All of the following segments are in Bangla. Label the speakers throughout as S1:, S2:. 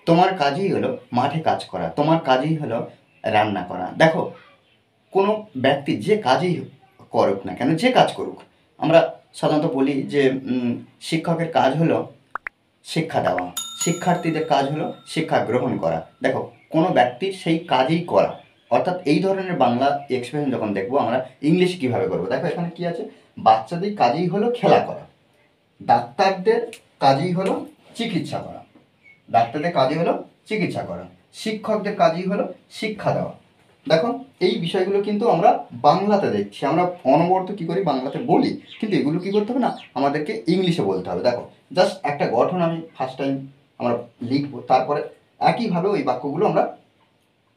S1: তোমার কাজই হলো মাঠে কাজ করা, তোমার কাজই হলো রান্না করা। দেখো, কোনো ব্যক্তি যে কাজই করুক না কেন, যে কাজ করুক, আমরা সাধারণত বলি যে শিক্ষকের কাজ হলো শিক্ষা দেওয়া, শিক্ষার্থীদের কাজ হলো শিক্ষা গ্রহণ করা। দেখো, কোনো ব্যক্তির সেই কাজই করা, অর্থাৎ এই ধরনের বাংলা এক্সপ্রেশন যখন দেখবো আমরা ইংলিশ কীভাবে করবো। দেখো এখানে কি আছে, বাচ্চাদের কাজই হলো খেলা করা, ডাক্তারদের কাজই হলো চিকিৎসা করা, ডাক্তারদের কাজই হলো চিকিৎসা করা, শিক্ষকদের কাজই হলো শিক্ষা দেওয়া। দেখো, এই বিষয়গুলো কিন্তু আমরা বাংলাতে দেখছি, আমরা অনবরত কী করি বাংলাতে বলি, কিন্তু এগুলো কী করতে হবে না, আমাদেরকে ইংলিশে বলতে হবে। দেখো, জাস্ট একটা গঠন আমি ফার্স্ট টাইম আমরা লিখবো, তারপরে একইভাবে ওই বাক্যগুলো আমরা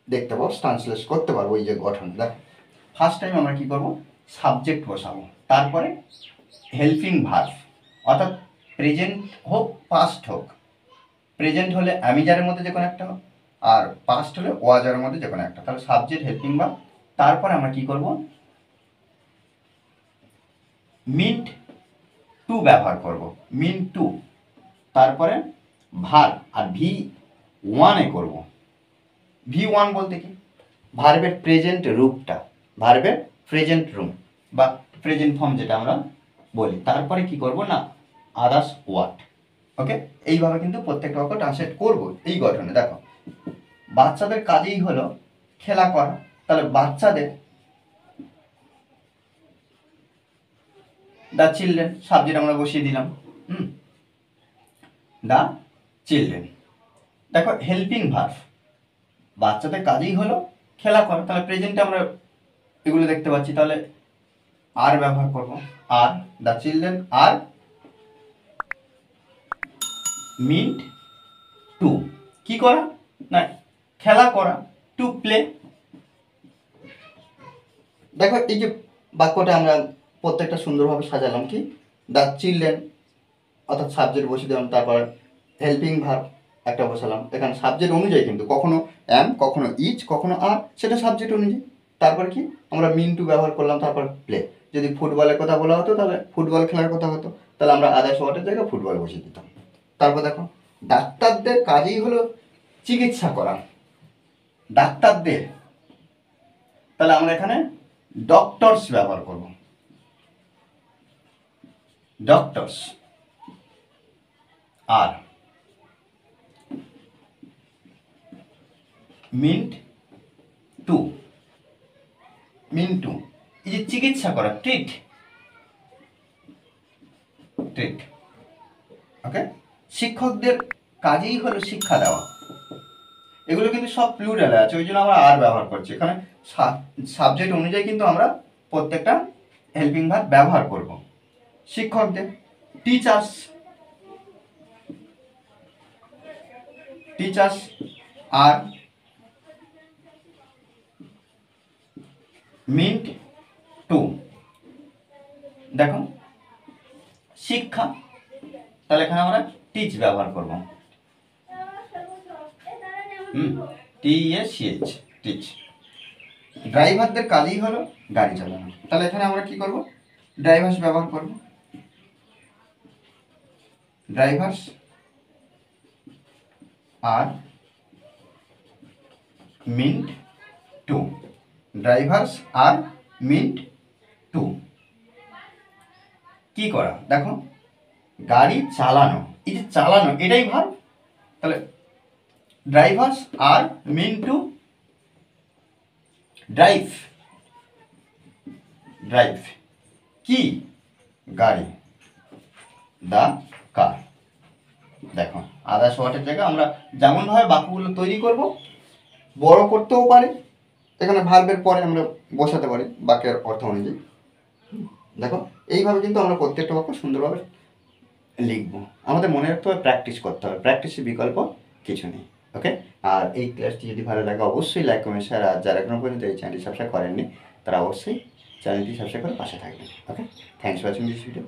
S1: দেখতে পাবো, ট্রান্সলেট করতে পারবো ওই যে গঠন। দেখো, ফার্স্ট টাইম আমরা কী করবো, সাবজেক্ট বসাবো, তারপরে হেল্পিং ভার্ব, অর্থাৎ প্রেজেন্ট হোক পাস্ট হোক, প্রেজেন্ট হলে অ্যামিজারের মধ্যে যে কোনো একটা হোক, আর পাস্ট হলে ওয়াজারের মধ্যে যে কোনো একটা, তাহলে সাবজেক্ট হেল্পিং ভার্ব, তারপরে আমরা কি করব, মিন্ট টু ব্যবহার করব, মিন টু, তারপরে ভার্ব, আর ভি ওয়ানে করব। ভি ওয়ান বলতে কি, ভার্বের প্রেজেন্ট রূপটা, ভার্বের প্রেজেন্ট রূপ বা প্রেজেন্ট ফর্ম যেটা আমরা বলি, তারপরে কি করব না, আদার্স ওয়ার্ড। ওকে, এইভাবে কিন্তু প্রত্যেকটা বাক্য ট্রান্সলেট করব এই গঠনে। দেখো, বাচ্চাদের কাজই হলো খেলা করা, তাহলে বাচ্চাদের, দ্য চিলড্রেন, সাবজেক্ট আমরা বসিয়ে দিলাম, দ্য চিলড্রেন। দেখো, হেল্পিং ভার্ব, বাচ্চাদের কাজই হলো খেলা করা, তাহলে প্রেজেন্টে আমরা এগুলো দেখতে পাচ্ছি, তাহলে আর ব্যবহার করব, আর, the children are meant to, কি করা না, খেলা করা, টু প্লে। দেখো, এই যে বাক্যটা আমরা প্রত্যেকটা সুন্দরভাবে সাজালাম, কি, দ্য চিলড্রেন অর্থাৎ সাবজেক্ট বসিয়ে দিলাম, তারপর হেল্পিং ভার্ব একটা বসালাম, এখানে সাবজেক্ট অনুযায়ী কিন্তু কখনো অ্যাম, কখনো ইজ, কখনো আর, সেটা সাবজেক্ট অনুযায়ী। তারপর কি আমরা মিন টু ব্যবহার করলাম, তারপর প্লে। যদি ফুটবলের কথা বলা হতো তাহলে ফুটবল খেলার কথা হতো, তাহলে আমরা আদার্স ওয়ার্ডের জায়গায় ফুটবল বসিয়ে দিতাম। তারপর দেখো, ডাক্তারদের কাজই হলো চিকিৎসা করা, ডাক্তারদের, তাহলে আমরা এখানে ডক্টরস ব্যবহার করব, ডক্টরস। আর মিন্ট টু, মিন টু, এই যে চিকিৎসা করা, ট্রিট, ট্রিট। ওকে, শিক্ষকদের কাজেই হলো শিক্ষা দেওয়া, এগুলো কিন্তু সব প্লুরালে আছে, ওই জন্য আমরা আর ব্যবহার করছি। এখানে সাবজেক্ট অনুযায়ী কিন্তু আমরা প্রত্যেকটা হেল্পিং ভার্ব ব্যবহার করব। শিক্ষকদের, টিচার্স, টিচার্স আর মিন্ট টু। দেখো, শিক্ষা, তাহলে এখানে আমরা টিচ ব্যবহার করব, TACH, টিচ। ড্রাইভারদের কাজই হলো গাড়ি চালানো, তাহলে এখানে আমরা কি করব, ড্রাইভার্স ব্যবহার করব, drivers R meant two, drivers R meant to. কি করা, দেখো, গাড়ি চালানো, এই যে চালানো এটাই ভার্ব, তাহলে ড্রাইভার্স আর মিন টু ড্রাইভ, ড্রাইভ কি, গাড়ি, দ্য কার। দেখো, আদার্স ওয়ার্ডের জায়গায় আমরা যেমনভাবে বাক্যগুলো তৈরি করব, বড় করতেও পারি, এখানে ভার্বের পরে আমরা বসাতে পারি বাক্যের অর্থ অনুযায়ী। দেখো, এইভাবে কিন্তু আমরা প্রত্যেকটা বাক্য সুন্দরভাবে লিখবো। আমাদের মনে রাখতে হবে, প্র্যাকটিস করতে হবে, প্র্যাকটিসের বিকল্প কিছু নেই। ওকে, আর এই ক্লাসটি যদি ভালো লাগে অবশ্যই লাইক কমেন্ট শেয়ার, আর যারা এখনো পর্যন্ত এই চ্যানেলটি সাবস্ক্রাইব করেননি তারা অবশ্যই চ্যানেলটি সাবস্ক্রাইব করে পাশে থাকবেন। Okay, thanks for watching this video.